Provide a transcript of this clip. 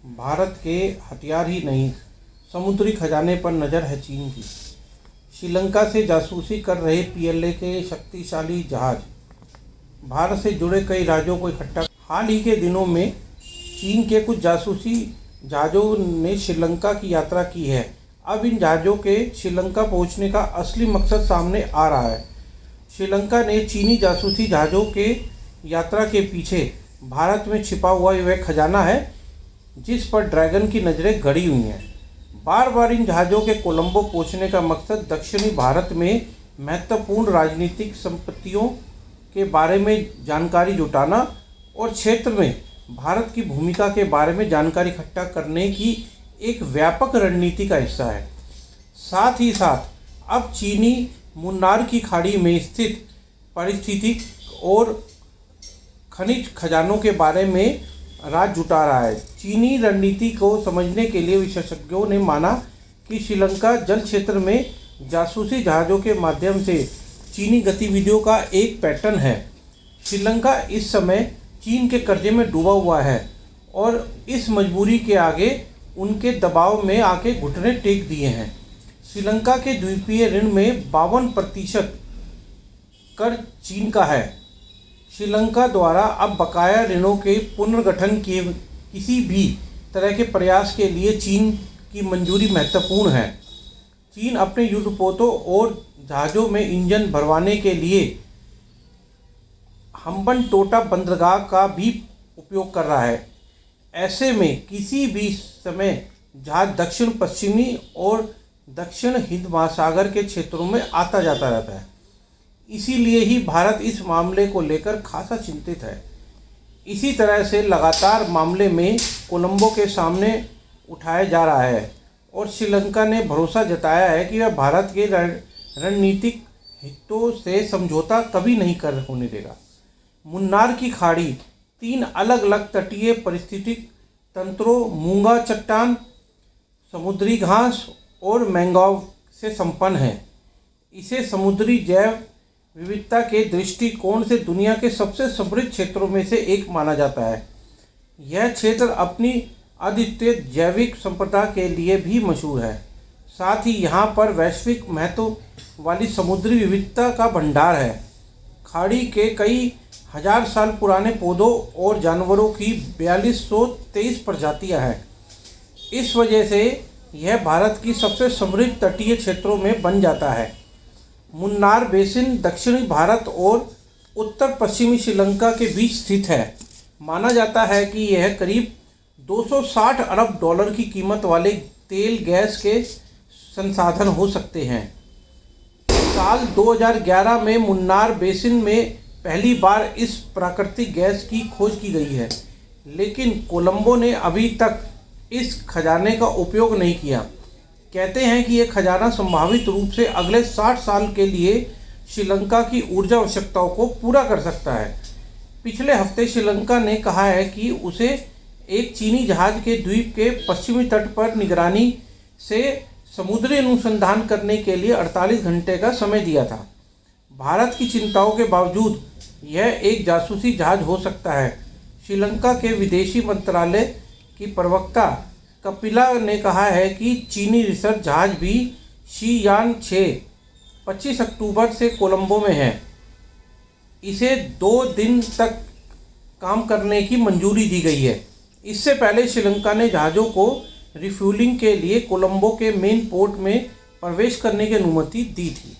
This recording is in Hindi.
भारत के हथियार ही नहीं, समुद्री खजाने पर नज़र है चीन की। श्रीलंका से जासूसी कर रहे पीएलए के शक्तिशाली जहाज भारत से जुड़े कई राज्यों को इकट्ठा। हाल ही के दिनों में चीन के कुछ जासूसी जहाज़ों ने श्रीलंका की यात्रा की है। अब इन जहाज़ों के श्रीलंका पहुंचने का असली मकसद सामने आ रहा है। श्रीलंका ने चीनी जासूसी जहाज़ों के यात्रा के पीछे भारत में छिपा हुआ वह खजाना है जिस पर ड्रैगन की नज़रें गड़ी हुई हैं। बार बार इन जहाज़ों के कोलंबो पहुंचने का मकसद दक्षिणी भारत में महत्वपूर्ण राजनीतिक संपत्तियों के बारे में जानकारी जुटाना और क्षेत्र में भारत की भूमिका के बारे में जानकारी इकट्ठा करने की एक व्यापक रणनीति का हिस्सा है। साथ ही साथ अब चीनी मुन्नार की खाड़ी में स्थित पारिस्थितिक और खनिज खजानों के बारे में राज जुटा रहा है। चीनी रणनीति को समझने के लिए विशेषज्ञों ने माना कि श्रीलंका जल क्षेत्र में जासूसी जहाज़ों के माध्यम से चीनी गतिविधियों का एक पैटर्न है। श्रीलंका इस समय चीन के कर्जे में डूबा हुआ है और इस मजबूरी के आगे उनके दबाव में आके घुटने टेक दिए हैं। श्रीलंका के द्वीपीय ऋण में 52% कर चीन का है। श्रीलंका द्वारा अब बकाया ऋणों के पुनर्गठन के किसी भी तरह के प्रयास के लिए चीन की मंजूरी महत्वपूर्ण है। चीन अपने युद्धपोतों और जहाज़ों में इंजन भरवाने के लिए हम्बनटोटा बंदरगाह का भी उपयोग कर रहा है। ऐसे में किसी भी समय जहाज़ दक्षिण पश्चिमी और दक्षिण हिंद महासागर के क्षेत्रों में आता जाता रहता है। इसीलिए ही भारत इस मामले को लेकर खासा चिंतित है। इसी तरह से लगातार मामले में कोलंबो के सामने उठाया जा रहा है और श्रीलंका ने भरोसा जताया है कि वह भारत के रणनीतिक हितों से समझौता कभी नहीं कर होने देगा। मुन्नार की खाड़ी 3 अलग अलग तटीय पारिस्थितिक तंत्रों, मूंगा चट्टान, समुद्री घास और मैंग्रोव से संपन्न है। इसे समुद्री जैव विविधता के दृष्टिकोण से दुनिया के सबसे समृद्ध क्षेत्रों में से एक माना जाता है। यह क्षेत्र अपनी अद्वितीय जैविक संपदा के लिए भी मशहूर है। साथ ही यहाँ पर वैश्विक महत्व वाली समुद्री विविधता का भंडार है। खाड़ी के कई हजार साल पुराने पौधों और जानवरों की 4223 प्रजातियाँ हैं। इस वजह से यह भारत की सबसे समृद्ध तटीय क्षेत्रों में बन जाता है। मुन्नार बेसिन दक्षिणी भारत और उत्तर पश्चिमी श्रीलंका के बीच स्थित है। माना जाता है कि यह करीब 260 अरब डॉलर की कीमत वाले तेल गैस के संसाधन हो सकते हैं। साल 2011 में मुन्नार बेसिन में पहली बार इस प्राकृतिक गैस की खोज की गई है, लेकिन कोलंबो ने अभी तक इस खजाने का उपयोग नहीं किया। कहते हैं कि यह खजाना संभावित रूप से अगले 60 साल के लिए श्रीलंका की ऊर्जा आवश्यकताओं को पूरा कर सकता है। पिछले हफ्ते श्रीलंका ने कहा है कि उसे एक चीनी जहाज़ के द्वीप के पश्चिमी तट पर निगरानी से समुद्री अनुसंधान करने के लिए 48 घंटे का समय दिया था। भारत की चिंताओं के बावजूद यह एक जासूसी जहाज़ हो सकता है। श्रीलंका के विदेशी मंत्रालय की प्रवक्ता कपिला ने कहा है कि चीनी रिसर्च जहाज़ भी शीयान 6 25 अक्टूबर से कोलंबो में है। इसे 2 दिन तक काम करने की मंजूरी दी गई है। इससे पहले श्रीलंका ने जहाज़ों को रिफ्यूलिंग के लिए कोलंबो के मेन पोर्ट में प्रवेश करने की अनुमति दी थी।